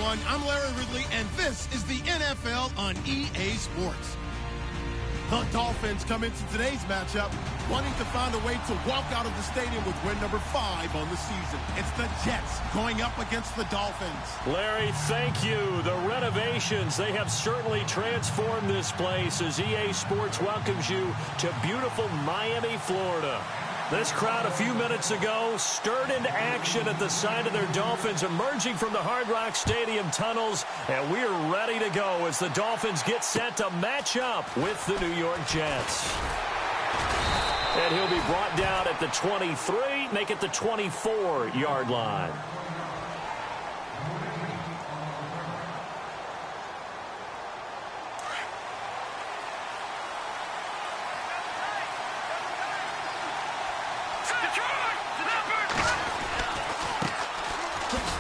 everyone. I'm Larry Ridley, and this is the NFL on EA Sports. The Dolphins come into today's matchup wanting to find a way to walk out of the stadium with win number 5 on the season. It's the Jets going up against the Dolphins. Larry, thank you. The renovations, they have certainly transformed this place as EA Sports welcomes you to beautiful Miami, Florida. This crowd a few minutes ago stirred into action at the side of their Dolphins emerging from the Hard Rock Stadium tunnels, and we're ready to go as the Dolphins get set to match up with the New York Jets. And he'll be brought down at the 23, make it the 24-yard line.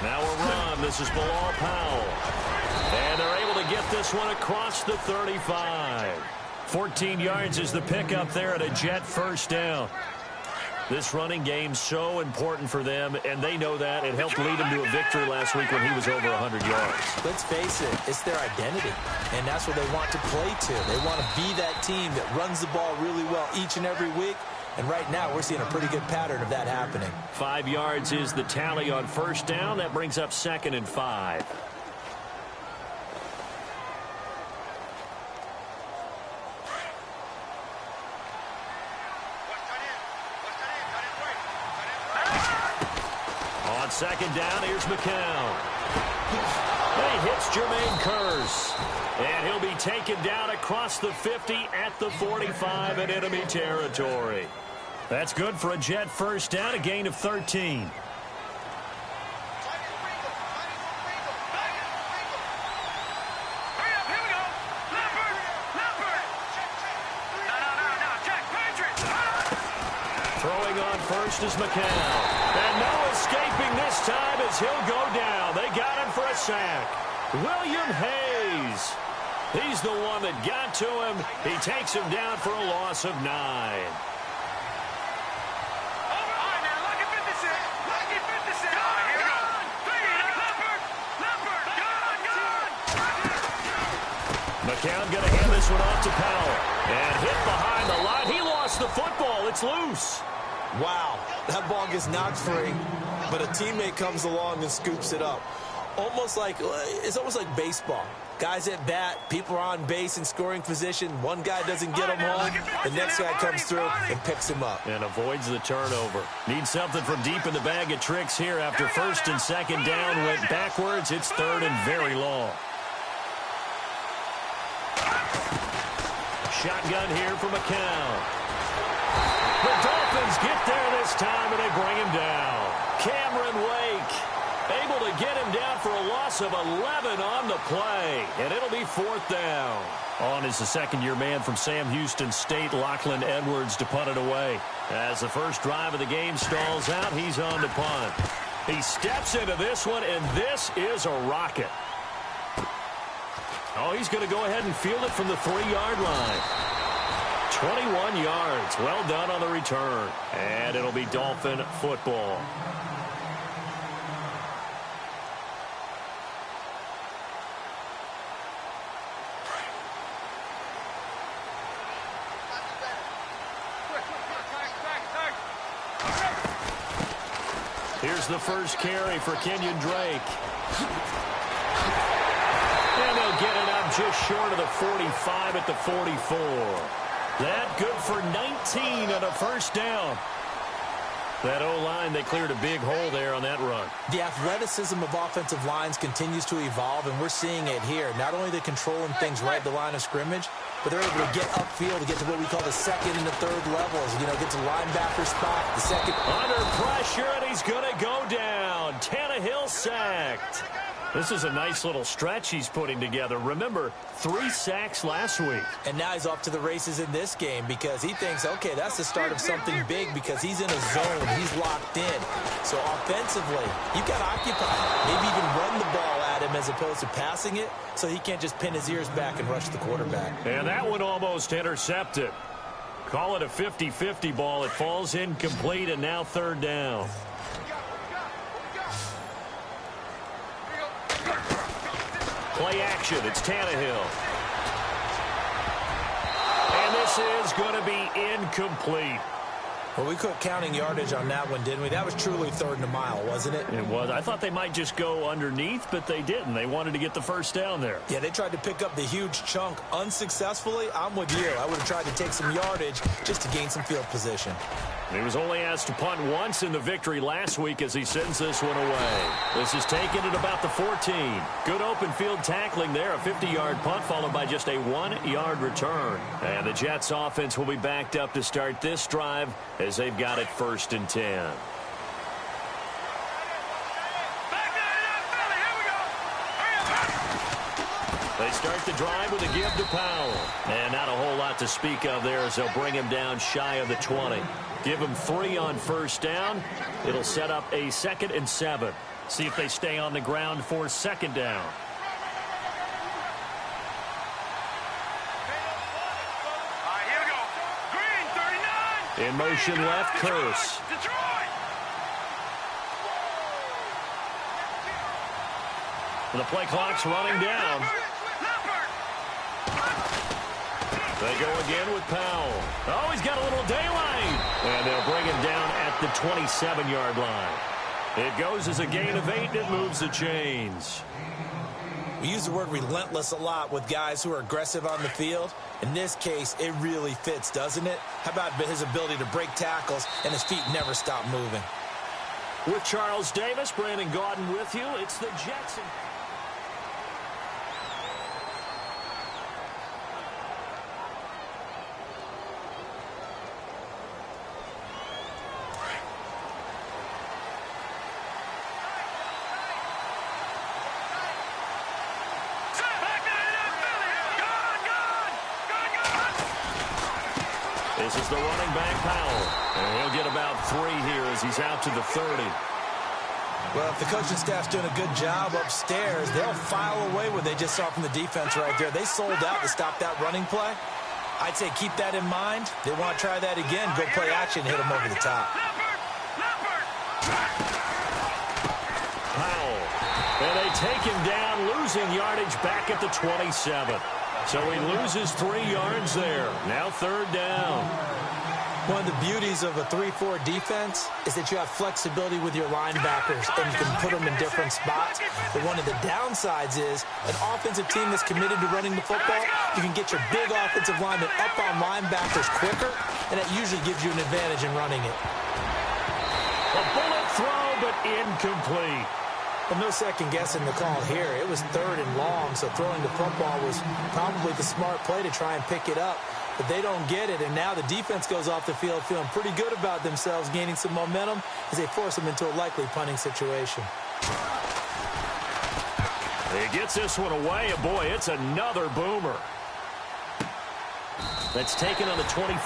Now a run. This is Bilal Powell. And they're able to get this one across the 35. 14 yards is the pickup there at a Jet first down. This running game so important for them, and they know that. It helped lead them to a victory last week when he was over 100 yards. Let's face it, it's their identity, and that's what they want to play to. They want to be that team that runs the ball really well each and every week. And right now, we're seeing a pretty good pattern of that happening. 5 yards is the tally on first down. That brings up 2nd and 5. On 2nd down, here's McCown. He hits Jermaine Kearse. And he'll be taken down across the 50 at the 45 in enemy territory. That's good for a Jet first down, a gain of 13. Throwing on first is McCown. And no escaping this time as he'll go down. They got him for a sack. William Hayes. He's the one that got to him. He takes him down for a loss of 9. McCown going to hand this one off to Powell. And hit behind the line. He lost the football. It's loose. Wow, that ball gets knocked free, but a teammate comes along and scoops it up. It's almost like baseball. Guys at bat, people are on base in scoring position. One guy doesn't get him home. The next guy comes through and picks him up. And avoids the turnover. Needs something from deep in the bag of tricks here after 1st and 2nd down. Went backwards. It's 3rd and very long. Shotgun here for McCown. The Dolphins get there this time, and they bring him down. Cameron Wake able to get him down for a loss of 11 on the play, and it'll be 4th down. On is the second-year man from Sam Houston State, Lachlan Edwards, to punt it away. As the first drive of the game stalls out, he's on to punt. He steps into this one, and this is a rocket. Oh, he's going to go ahead and field it from the 3-yard line. 21 yards. Well done on the return. And it'll be Dolphin football. Here's the first carry for Kenyon Drake. And they'll get it up just short of the 45 at the 44. That good for 19 and a first down. That O-line, they cleared a big hole there on that run. The athleticism of offensive lines continues to evolve, and we're seeing it here. Not only they're controlling things right at the line of scrimmage, but they're able to get upfield to get to what we call the 2nd and the 3rd levels. You know, get to linebacker spot, the 2nd. Under pressure, and he's going to go down. Tannehill sacked. This is a nice little stretch he's putting together. Remember, 3 sacks last week. And now he's off to the races in this game because he thinks, okay, that's the start of something big because he's in a zone. He's locked in. So offensively, you got to occupy him. Maybe even run the ball at him as opposed to passing it so he can't just pin his ears back and rush the quarterback. And that one almost intercepted. Call it a 50-50 ball. It falls incomplete, and now 3rd down. Play action. It's Tannehill. And this is going to be incomplete. Well, we quit counting yardage on that one, didn't we? That was truly 3rd and a mile, wasn't it? It was. I thought they might just go underneath, but they didn't. They wanted to get the first down there. Yeah, they tried to pick up the huge chunk unsuccessfully. I'm with you. I would have tried to take some yardage just to gain some field position. He was only asked to punt once in the victory last week as he sends this one away. This is taken at about the 14. Good open field tackling there. A 50-yard punt followed by just a 1-yard return. And the Jets offense will be backed up to start this drive as they've got it 1st and 10. They start the drive with a give to Powell. And not a whole lot to speak of there as they'll bring him down shy of the 20. Give him 3 on 1st down. It'll set up a 2nd and 7. See if they stay on the ground for 2nd down. Here we go. Green, 39. In motion left, Curse. The play clock's running down. They go again with Powell. Oh, he's got a little daylight. And they'll bring him down at the 27-yard line. It goes as a gain of 8, and it moves the chains. We use the word relentless a lot with guys who are aggressive on the field. In this case, it really fits, doesn't it? How about his ability to break tackles and his feet never stop moving? With Charles Davis, Brandon Gaudin with you. It's the Jets. This is the running back, Powell. And he'll get about 3 here as he's out to the 30. Well, if the coaching staff's doing a good job upstairs, they'll file away what they just saw from the defense right there. They sold out to stop that running play. I'd say keep that in mind. They want to try that again. Go play action, hit them over the top. Powell. And they take him down, losing yardage back at the 27. So he loses 3 yards there. Now 3rd down. One of the beauties of a 3-4 defense is that you have flexibility with your linebackers and you can put them in different spots. But one of the downsides is an offensive team that's committed to running the football, you can get your big offensive linemen up on linebackers quicker, and that usually gives you an advantage in running it. A bullet throw, but incomplete. Well, no second guessing the call here. It was 3rd and long, so throwing the football was probably the smart play to try and pick it up. But they don't get it, and now the defense goes off the field feeling pretty good about themselves, gaining some momentum as they force them into a likely punting situation. He gets this one away, and boy, it's another boomer. That's taken on the 25.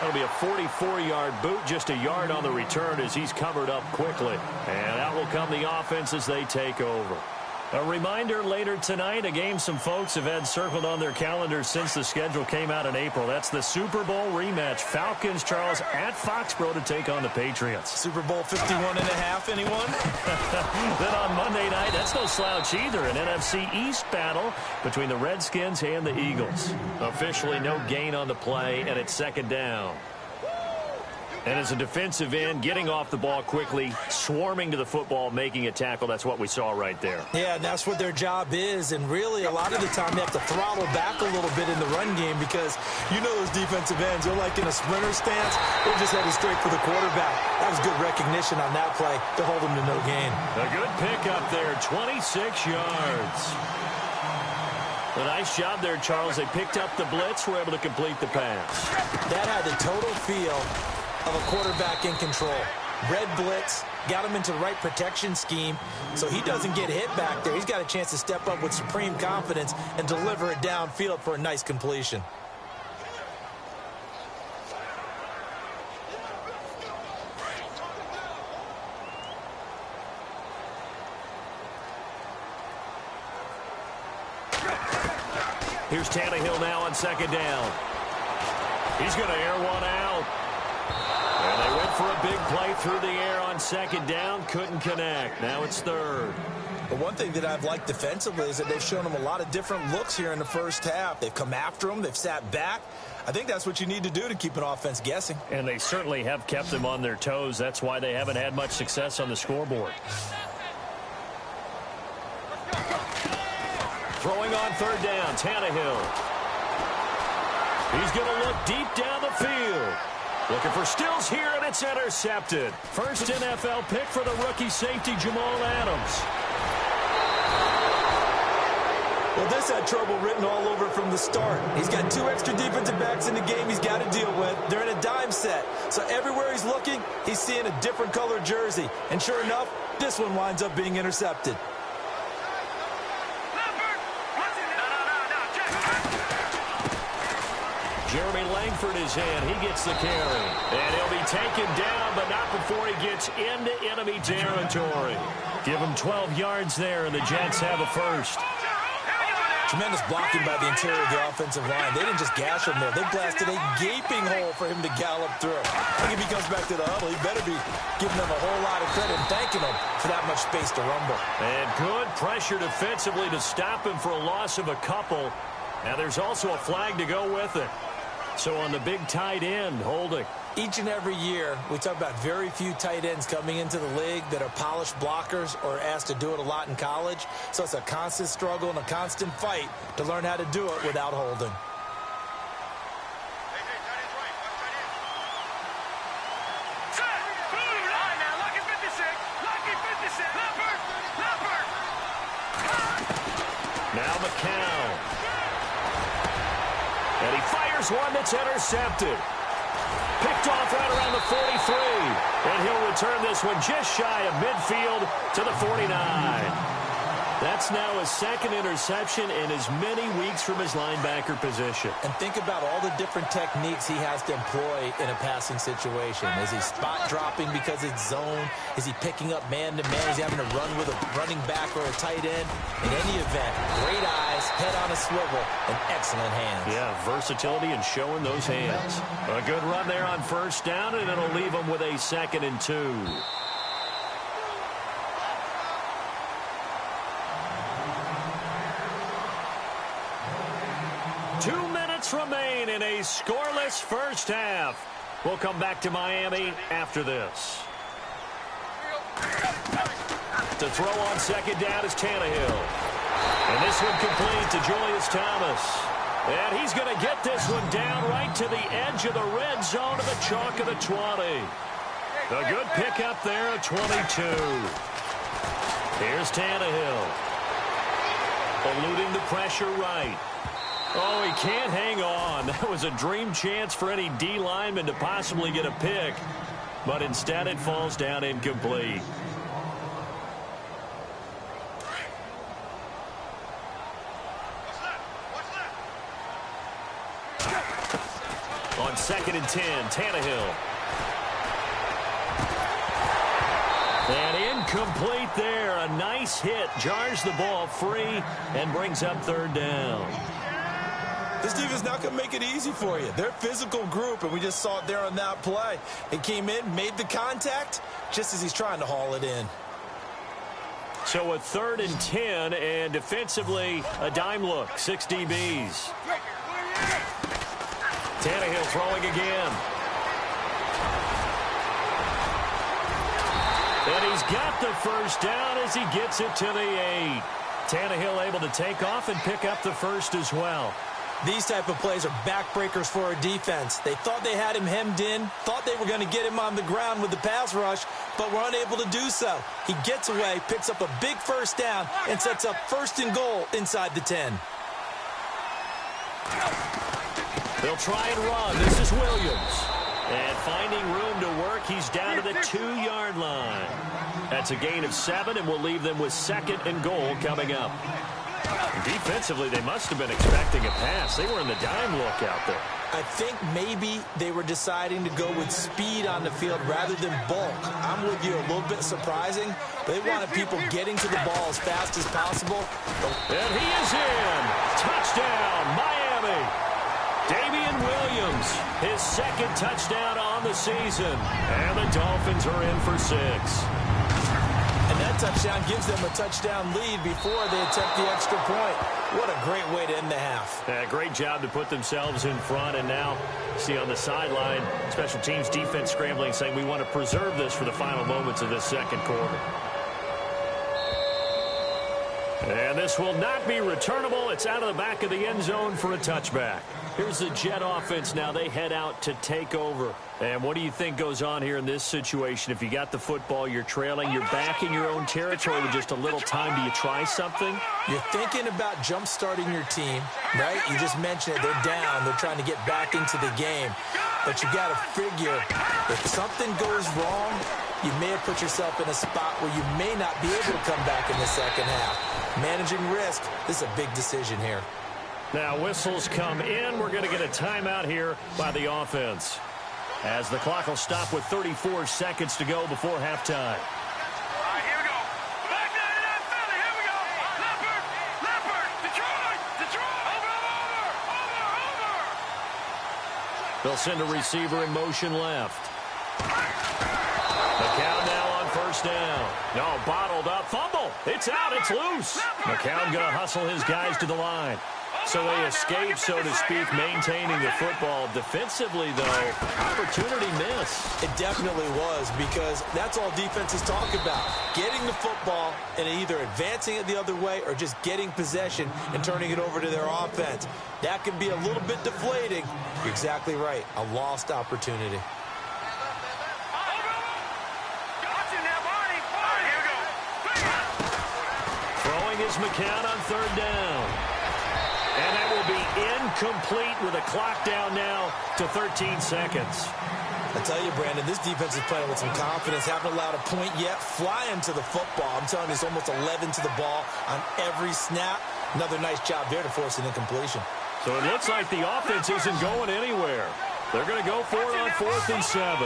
That'll be a 44-yard boot, just a yard on the return as he's covered up quickly. And out will come the offense as they take over. A reminder later tonight, a game some folks have had circled on their calendars since the schedule came out in April. That's the Super Bowl rematch. Falcons, Charles, at Foxborough to take on the Patriots. Super Bowl 51.5, anyone? Then on Monday night, that's no slouch either. An NFC East battle between the Redskins and the Eagles. Officially no gain on the play, and it's 2nd down. And as a defensive end, getting off the ball quickly, swarming to the football, making a tackle, that's what we saw right there. Yeah, and that's what their job is. And really, a lot of the time, they have to throttle back a little bit in the run game because you know those defensive ends, they're like in a sprinter stance. They're just headed straight for the quarterback. That was good recognition on that play to hold them to no gain. A good pickup there, 26 yards. A nice job there, Charles. They picked up the blitz, were able to complete the pass. That had the total feel of a quarterback in control. Red blitz, got him into the right protection scheme, so he doesn't get hit back there. He's got a chance to step up with supreme confidence and deliver it downfield for a nice completion. Here's Tannehill now on 2nd down. He's going to air one out. And they went for a big play through the air on second down. Couldn't connect. Now it's third. But one thing that I've liked defensively is that they've shown him a lot of different looks here in the first half. They've come after him. They've sat back. I think that's what you need to do to keep an offense guessing. And they certainly have kept them on their toes. That's why they haven't had much success on the scoreboard. Throwing on third down, Tannehill. He's going to look deep down the field. Looking for Stills here, and it's intercepted. First NFL pick for the rookie safety, Jamal Adams. Well, this had trouble written all over from the start. He's got 2 extra defensive backs in the game he's got to deal with. They're in a dime set. So everywhere he's looking, he's seeing a different color jersey. And sure enough, this one winds up being intercepted. Jeremy Langford is in. He gets the carry. And he'll be taken down, but not before he gets into enemy territory. Give him 12 yards there, and the Jets have a first. Tremendous blocking by the interior of the offensive line. They didn't just gash him there. They blasted a gaping hole for him to gallop through. I think if he comes back to the huddle, he better be giving them a whole lot of credit and thanking them for that much space to rumble. And good pressure defensively to stop him for a loss of a couple. Now there's also a flag to go with it. So on the big tight end, holding. Each and every year, we talk about very few tight ends coming into the league that are polished blockers or asked to do it a lot in college. So it's a constant struggle and a constant fight to learn how to do it without holding. Now McCown. And he fires one that's intercepted. Picked off right around the 43. And he'll return this one just shy of midfield to the 49. That's now his second interception in as many weeks from his linebacker position. And think about all the different techniques he has to employ in a passing situation. Is he spot dropping because it's zone? Is he picking up man-to-man? Is he having to run with a running back or a tight end? In any event, great eyes, head on a swivel, and excellent hands. Yeah, versatility and showing those hands. A good run there on first down, and it'll leave him with a 2nd and 2. Remain in a scoreless first half. We'll come back to Miami after this. To throw on second down is Tannehill. And this one complete to Julius Thomas. And he's going to get this one down right to the edge of the red zone to the chalk of the 20. A good pickup there at 22. Here's Tannehill. Eluding the pressure right. Oh, he can't hang on. That was a dream chance for any D lineman to possibly get a pick. But instead it falls down incomplete. On 2nd and 10, Tannehill. And incomplete there. A nice hit. Jars the ball free and brings up 3rd down. This defense not going to make it easy for you. They're a physical group, and we just saw it there on that play. It came in, made the contact, just as he's trying to haul it in. So a 3rd and 10, and defensively, a dime look. 6 DBs. Tannehill throwing again. And he's got the first down as he gets it to the 8. Tannehill able to take off and pick up the first as well. These type of plays are backbreakers for our defense. They thought they had him hemmed in, thought they were going to get him on the ground with the pass rush, but were unable to do so. He gets away, picks up a big first down, and sets up 1st and goal inside the 10. They'll try and run. This is Williams. And finding room to work, he's down to the 2-yard line. That's a gain of 7, and we'll leave them with 2nd and goal coming up. Defensively, they must have been expecting a pass. They were in the dime look out there. I think maybe they were deciding to go with speed on the field rather than bulk. I'm with you, a little bit surprising. They wanted people getting to the ball as fast as possible. And he is in. Touchdown, Miami. Damian Williams, his second touchdown on the season. And the Dolphins are in for 6. And that touchdown gives them a touchdown lead before they attempt the extra point. What a great way to end the half. Yeah, great job to put themselves in front. And now, see on the sideline, special teams defense scrambling, saying we want to preserve this for the final moments of this second quarter. And this will not be returnable. It's out of the back of the end zone for a touchback. Here's the Jet offense now. They head out to take over. And what do you think goes on here in this situation? If you got the football, you're trailing, you're back in your own territory with just a little time. Do you try something? You're thinking about jump-starting your team, right? You just mentioned it. They're down. They're trying to get back into the game. But you got to figure if something goes wrong, you may have put yourself in a spot where you may not be able to come back in the second half. Managing risk, this is a big decision here. Now whistles come in. We're going to get a timeout here by the offense, as the clock will stop with 34 seconds to go before halftime. All right, here we go. Back down to that Philly. Here we go. Leopard, Detroit. Over. They'll send a receiver in motion left. McCown now on first down. No, bottled up. Fumble. It's out. It's loose. McCown going to hustle his guys to the line. So they escape, so to speak, maintaining the football. Defensively, though, opportunity miss. It definitely was, because that's all defenses talk about. Getting the football and either advancing it the other way or just getting possession and turning it over to their offense. That can be a little bit deflating. You're exactly right. A lost opportunity. Throwing is McCown on third down. And that will be incomplete with a clock down now to 13 seconds. I tell you, Brandon, this defense is playing with some confidence. Haven't allowed a point yet. Flying to the football. I'm telling you, it's almost 11 to the ball on every snap. Another nice job there to force an incompletion. So it looks like the offense isn't going anywhere. They're going to go for it on 4th and 7.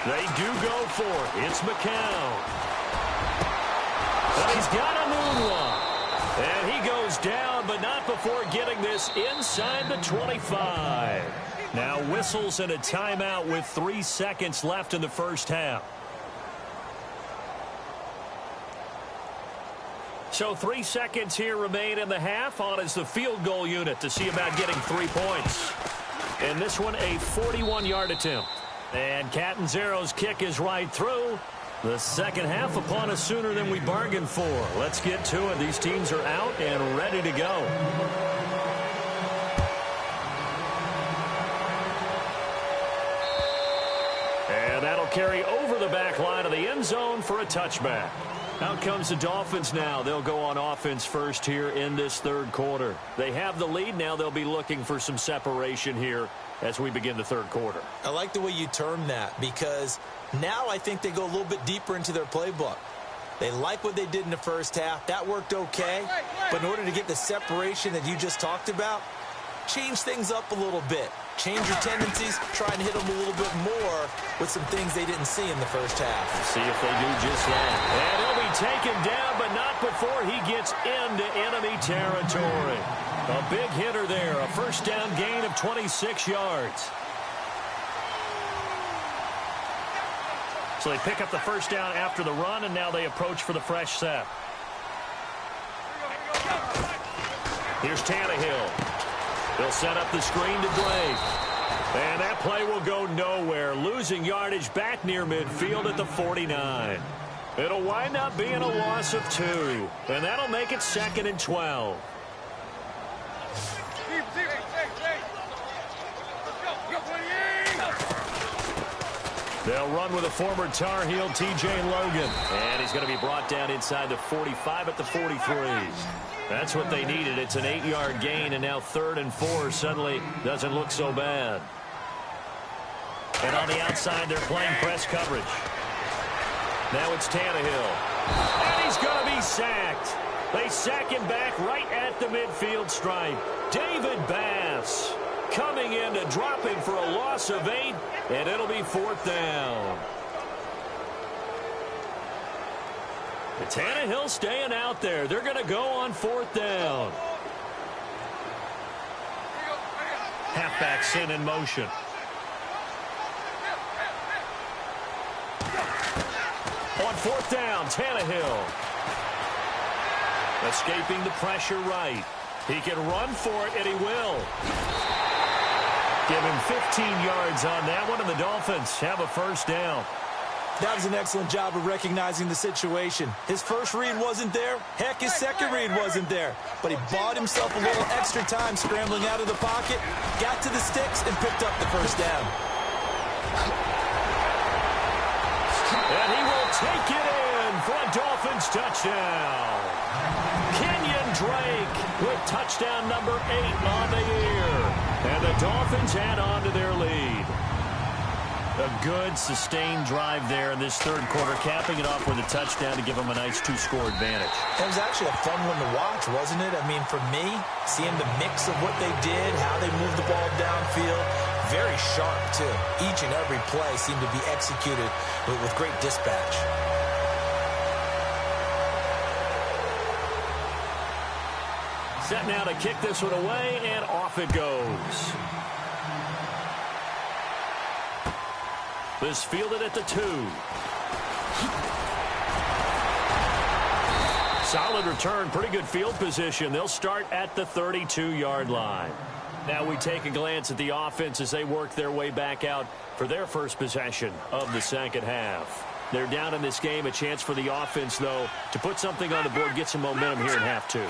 They do go for it. It's McCown. But he's got a moonwalk. And he goes down, but not before getting this inside the 25. Now whistles and a timeout with 3 seconds left in the first half. So 3 seconds here remain in the half. On is the field goal unit to see about getting 3 points. And this one, a 41-yard attempt. And Catanzaro's kick is right through. The second half upon us sooner than we bargained for. Let's get to it. These teams are out and ready to go. And that'll carry over the back line of the end zone for a touchback. Out comes the Dolphins now. They'll go on offense first here in this third quarter. They have the lead now. They'll be looking for some separation here as we begin the third quarter. I like the way you term that, because now I think they go a little bit deeper into their playbook. They like what they did in the first half. That worked okay. But in order to get the separation that you just talked about, change things up a little bit. Change your tendencies. Try and hit them a little bit more with some things they didn't see in the first half. See if they do just that. And he'll be taken down, but not before he gets into enemy territory. A big hitter there. A first down gain of 26 yards. So they pick up the first down after the run, and now they approach for the fresh set. Here's Tannehill. They'll set up the screen to Blake. And that play will go nowhere. Losing yardage back near midfield at the 49. It'll wind up being a loss of 2. And that'll make it 2nd and 12. They'll run with a former Tar Heel, T.J. Logan. And he's going to be brought down inside the 45 at the 43. That's what they needed. It's an 8-yard gain, and now 3rd and 4 suddenly doesn't look so bad. And on the outside, they're playing press coverage. Now it's Tannehill. And he's going to be sacked. They sack him back right at the midfield stripe. David Bass coming in to drop him for a loss of 8, and it'll be 4th down. Tannehill staying out there. They're going to go on 4th down. Halfback sent in motion. On 4th down, Tannehill. Escaping the pressure right. He can run for it, and he will. Give him 15 yards on that one, and the Dolphins have a 1st down. That was an excellent job of recognizing the situation. His first read wasn't there. Heck, his second read wasn't there. But he bought himself a little extra time scrambling out of the pocket, got to the sticks, and picked up the 1st down. And he will take it in for a Dolphins touchdown. Kenyon Drake with touchdown number 8 on the year. And the Dolphins add on to their lead. A good, sustained drive there in this 3rd quarter, capping it off with a touchdown to give them a nice 2-score advantage. It was actually a fun one to watch, wasn't it? I mean, for me, seeing the mix of what they did, how they moved the ball downfield, very sharp, too. Each and every play seemed to be executed with great dispatch. Set now to kick this one away, and off it goes. This fielded at the 2. Solid return, pretty good field position. They'll start at the 32-yard line. Now we take a glance at the offense as they work their way back out for their first possession of the 2nd half. They're down in this game. A chance for the offense, though, to put something on the board, get some momentum here in half 2.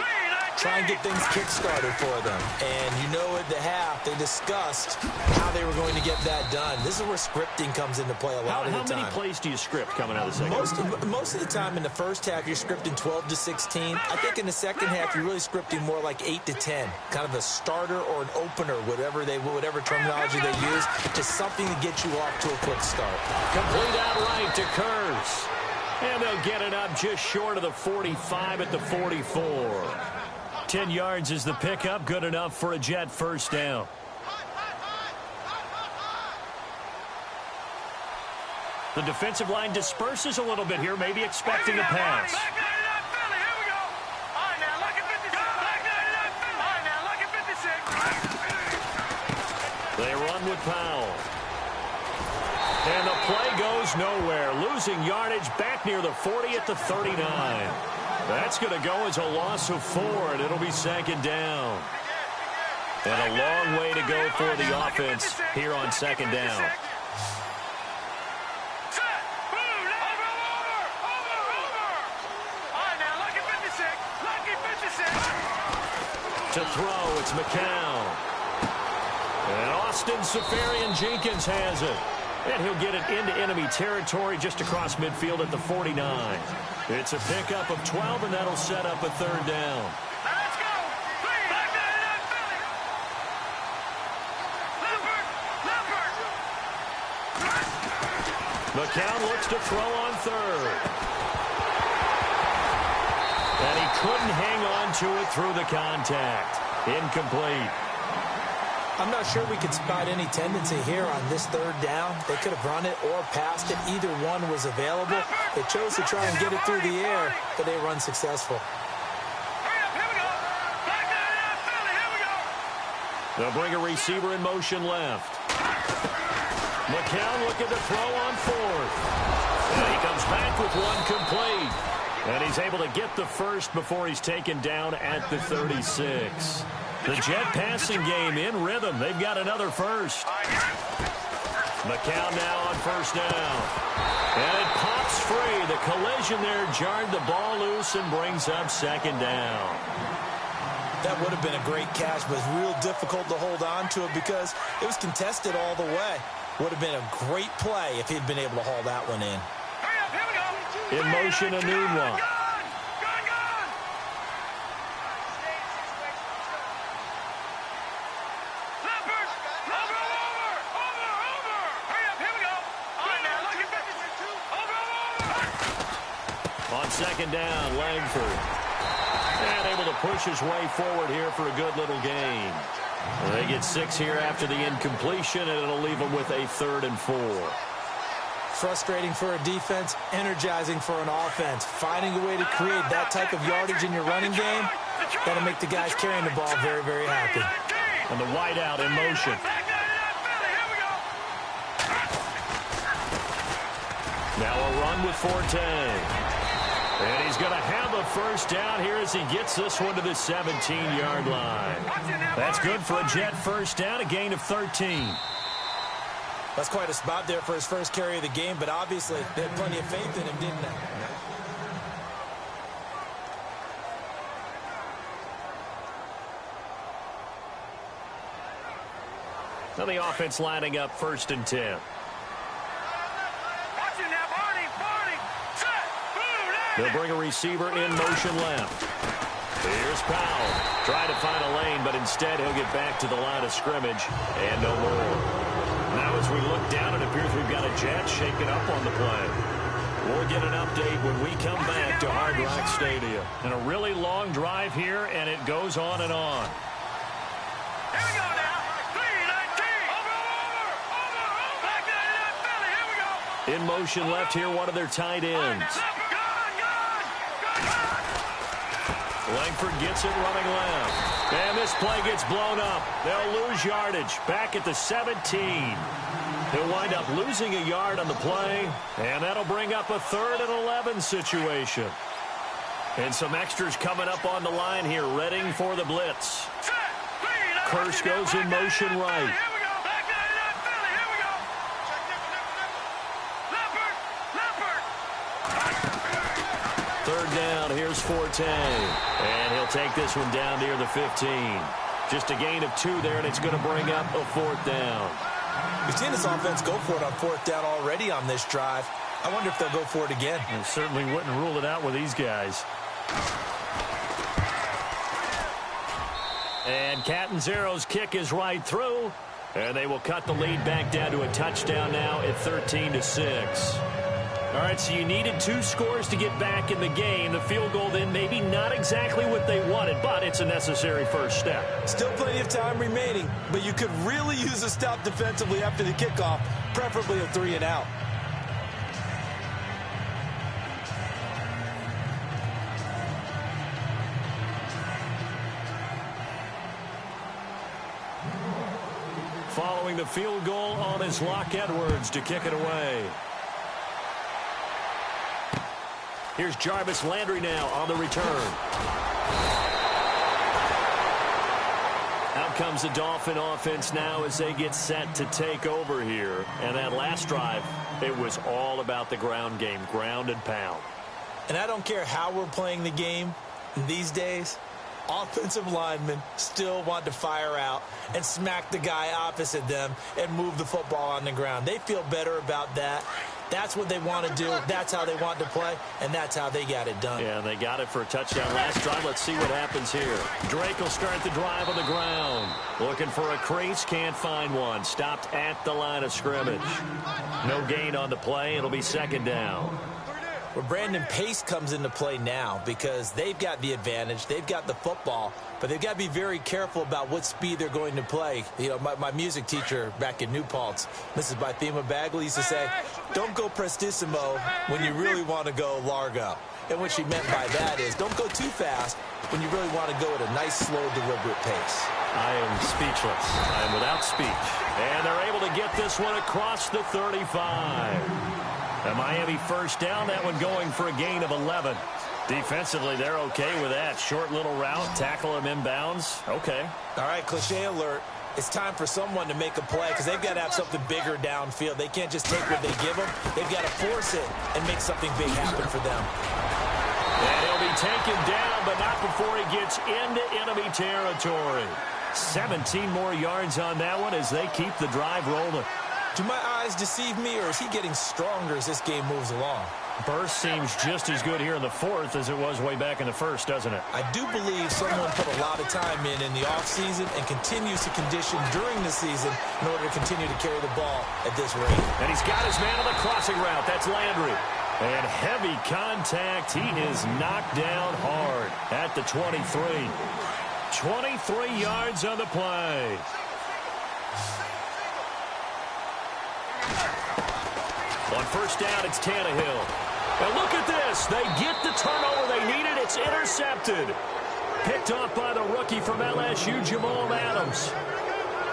Try and get things kick-started for them. And you know at the half, they discussed how they were going to get that done. This is where scripting comes into play a lot of the time. How many plays do you script coming out of the 2nd half? Most of the time in the 1st half, you're scripting 12 to 16. I think in the 2nd half, you're really scripting more like 8 to 10. Kind of a starter or an opener, whatever terminology they use, just something to get you off to a quick start. Complete outright to Kurz. And they'll get it up just short of the 45 at the 44. 10 yards is the pickup, good enough for a Jet 1st down. The defensive line disperses a little bit here, maybe expecting a pass. They run with Powell. And the play goes nowhere, losing yardage back near the 40 at the 39. That's going to go as a loss of 4, and it'll be 2nd down. And a long way to go for the offense here on 2nd down. To throw, it's McCown. And Austin Seferian-Jenkins has it. And he'll get it into enemy territory just across midfield at the 49. It's a pickup of 12, and that'll set up a 3rd down. Let's go! McCown looks to throw on 3rd. And he couldn't hang on to it through the contact. Incomplete. I'm not sure we could spot any tendency here on this 3rd down. They could have run it or passed it. Either one was available. They chose to try and get it through the air, but they were unsuccessful. They'll bring a receiver in motion left. McCown looking to throw on 4th. And he comes back with one complete. And he's able to get the 1st before he's taken down at the 36. The Jet passing game in rhythm. They've got another 1st. McCown now on 1st down. And it pops free. The collision there jarred the ball loose and brings up 2nd down. That would have been a great catch, but it's real difficult to hold on to it because it was contested all the way. Would have been a great play if he'd been able to haul that one in. In motion, Anunwa. On 2nd down, Langford. And able to push his way forward here for a good little gain. They get 6 here after the incompletion, and it'll leave them with a 3rd and 4. frustrating for a defense, energizing for an offense. Finding a way to create that type of yardage in your running game, that'll make the guys carrying the ball very, very happy. And the wide out in motion. Now a run with Forte. And he's going to have a first down here as he gets this one to the 17-yard line. That's good for a Jet first down, a gain of 13. That's quite a spot there for his first carry of the game, but obviously they had plenty of faith in him, didn't they? Now the offense lining up 1st and 10. They'll bring a receiver in motion left. Here's Powell. Trying to find a lane, but instead he'll get back to the line of scrimmage and no more. Now as we look down, it appears we've got a Jet shaking up on the play. We'll get an update when we come back to Hard Rock Stadium. And a really long drive here, and it goes on and on. Here we go now. 3-19. Over. Back to Philly. Here we go. In motion left here, one of their tight ends. Langford gets it running left. And this play gets blown up. They'll lose yardage back at the 17. He'll wind up losing a yard on the play, and that'll bring up a 3rd and 11 situation. And some extras coming up on the line here, readying for the blitz. Kirsch goes in motion right. Third down, here's Forte. And he'll take this one down near the 15. Just a gain of 2 there, and it's going to bring up a 4th down. We've seen this offense go for it on 4th down already on this drive. I wonder if they'll go for it again. And certainly wouldn't rule it out with these guys. And Catanzero's kick is right through. And they will cut the lead back down to a touchdown now at 13-6. All right, so you needed 2 scores to get back in the game. The field goal then maybe not exactly what they wanted, but it's a necessary first step. Still plenty of time remaining, but you could really use a stop defensively after the kickoff, preferably a 3 and out. Following the field goal on is Locke Edwards to kick it away. Here's Jarvis Landry now on the return. Out comes the Dolphin offense now as they get set to take over here. And that last drive, it was all about the ground game, ground and pound. And I don't care how we're playing the game these days, offensive linemen still want to fire out and smack the guy opposite them and move the football on the ground. They feel better about that. That's what they want to do. That's how they want to play, and that's how they got it done. Yeah, and they got it for a touchdown last drive. Let's see what happens here. Drake will start the drive on the ground. Looking for a crease, can't find one. Stopped at the line of scrimmage. No gain on the play. It'll be 2nd down. Well, Brandon, pace comes into play now because they've got the advantage. They've got the football, but they've got to be very careful about what speed they're going to play. You know, my music teacher back in New Paltz, Mrs. Bythema Bagley, used to say, don't go prestissimo when you really want to go largo. And what she meant by that is don't go too fast when you really want to go at a nice, slow, deliberate pace. I am speechless. I am without speech. And they're able to get this one across the 35. A Miami first down, that one going for a gain of 11. Defensively, they're okay with that. Short little route, tackle him inbounds. Okay. All right, cliche alert. It's time for someone to make a play because they've got to have something bigger downfield. They can't just take what they give them. They've got to force it and make something big happen for them. And he'll be taken down, but not before he gets into enemy territory. 17 more yards on that one as they keep the drive rolling. Do my eyes deceive me, or is he getting stronger as this game moves along? Burst seems just as good here in the 4th as it was way back in the 1st, doesn't it? I do believe someone put a lot of time in the offseason and continues to condition during the season in order to continue to carry the ball at this rate. And he's got his man on the crossing route. That's Landry. And heavy contact. He is knocked down hard at the 23. 23 yards on the play. On first down, it's Tannehill. And look at this. They get the turnover they needed. It's intercepted. Picked off by the rookie from LSU, Jamal Adams.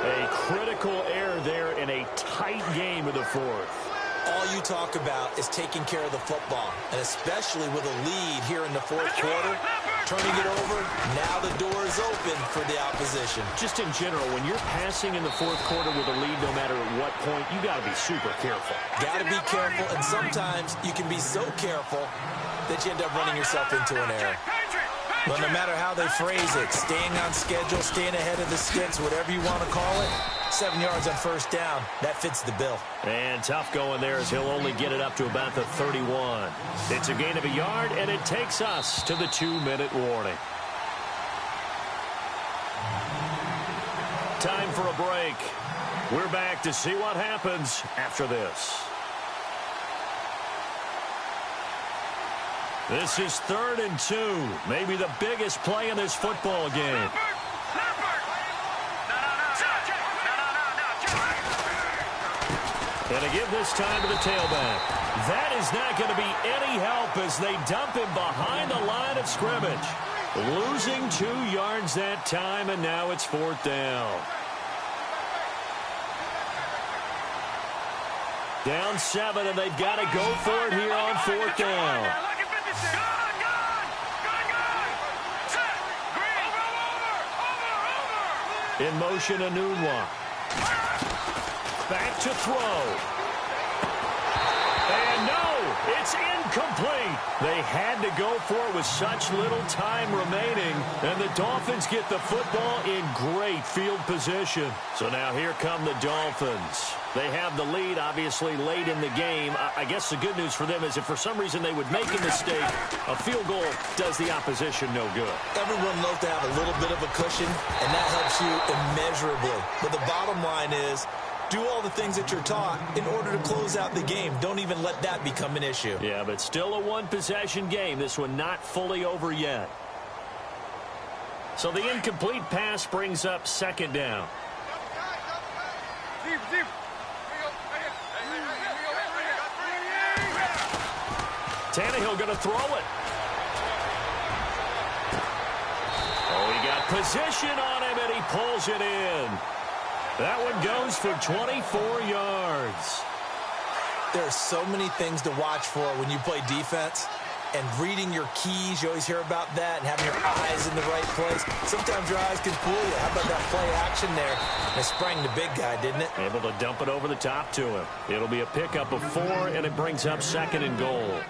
A critical error there in a tight game of the fourth. All you talk about is taking care of the football, and especially with a lead here in the fourth quarter, turning it over, now the door is open for the opposition. Just in general, when you're passing in the fourth quarter with a lead, no matter at what point, you got to be super careful. Got to be careful, and sometimes you can be so careful that you end up running yourself into an error. But no matter how they phrase it, staying on schedule, staying ahead of the sticks, whatever you want to call it, 7 yards on first down, that fits the bill. And tough going there as he'll only get it up to about the 31. It's a gain of a yard, and it takes us to the 2-minute warning. Time for a break. We're back to see what happens after this. This is 3rd and 2. Maybe the biggest play in this football game. And to give this time to the tailback. That is not going to be any help as they dump him behind the line of scrimmage. Losing 2 yards that time, and now it's 4th down. Down 7, and they've got to go for it here on 4th down. In motion, Anunwa. Back to throw. And no, it's incomplete. They had to go for it with such little time remaining. And the Dolphins get the football in great field position. So now here come the Dolphins. They have the lead, obviously, late in the game. I guess the good news for them is if for some reason they would make a mistake, a field goal does the opposition no good. Everyone loves to have a little bit of a cushion, and that helps you immeasurably. But the bottom line is, do all the things that you're taught in order to close out the game. Don't even let that become an issue. Yeah, but still a one-possession game. This one not fully over yet. So the incomplete pass brings up 2nd down. Tannehill going to throw it. Oh, he got position on him, and he pulls it in. That one goes for 24 yards. There are so many things to watch for when you play defense. And reading your keys, you always hear about that, and having your eyes in the right place. Sometimes your eyes can fool you. How about that play action there? They sprang the big guy, didn't it? Able to dump it over the top to him. It'll be a pickup of 4, and it brings up 2nd and goal.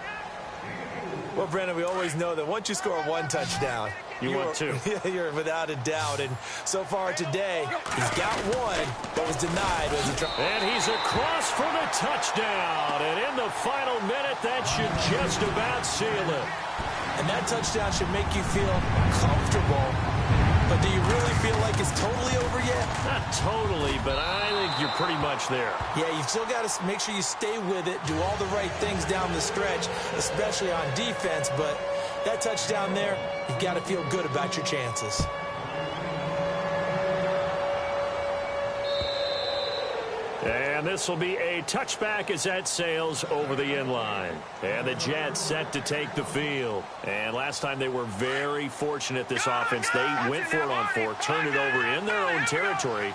Well, Brandon, we always know that once you score 1 touchdown, you want 2. You're without a doubt. And so far today, he's got 1, but was denied. And he's across for the touchdown. And in the final minute, that should just about seal it. And that touchdown should make you feel comfortable. But do you really feel like it's totally over yet? Not totally, but I think you're pretty much there. Yeah, you've still got to make sure you stay with it, do all the right things down the stretch, especially on defense. But that touchdown there, you've got to feel good about your chances. And this will be a touchback as that sails over the inline. And the Jets set to take the field. And last time they were very fortunate, this offense. They went for it on 4, turned it over in their own territory.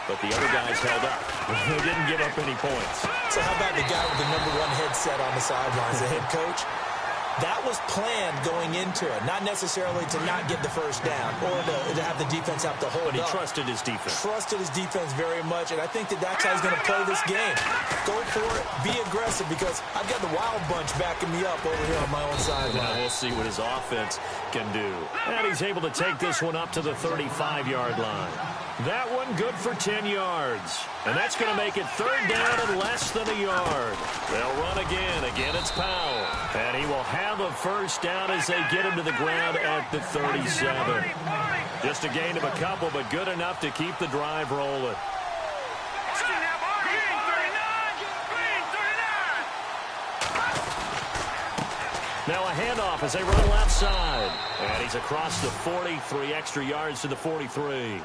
But the other guys held up. They didn't give up any points. So how about the guy with the #1 headset on the sidelines, the head coach? That was planned going into it, not necessarily to not get the first down or to have the defense have to hold up. But he trusted his defense. Trusted his defense very much, and I think that's how he's going to play this game. Go for it, be aggressive, because I've got the wild bunch backing me up over here on my own sideline. Now we'll see what his offense can do. And he's able to take this one up to the 35-yard line. That one good for 10 yards. And that's going to make it 3rd down and less than a yard. They'll run again. Again, it's Powell. And he will have a first down as they get him to the ground at the 37. Just a gain of a couple, but good enough to keep the drive rolling. Now a handoff as they run left side. And he's across the 43 extra yards to the 43.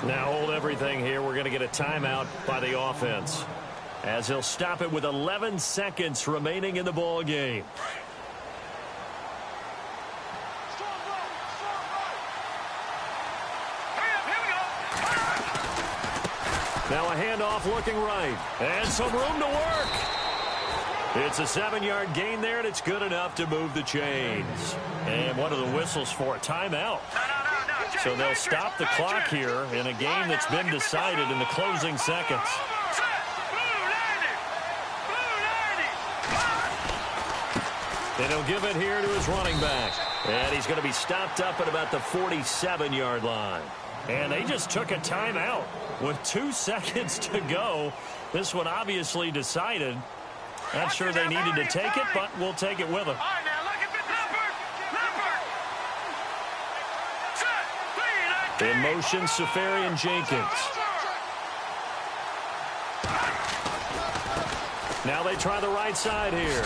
Now hold everything here. We're going to get a timeout by the offense. as he'll stop it with 11 seconds remaining in the ball game. Now a handoff looking right. And some room to work. It's a 7-yard gain there, and it's good enough to move the chains. And what are the whistles for? A timeout. So they'll stop the clock here in a game that's been decided in the closing seconds. And he'll give it here to his running back. And he's going to be stopped up at about the 47-yard line. And they just took a timeout with 2 seconds to go. This one obviously decided. Not sure they needed to take it, but we'll take it with them. In motion, Safarian Jenkins. Now they try the right side here.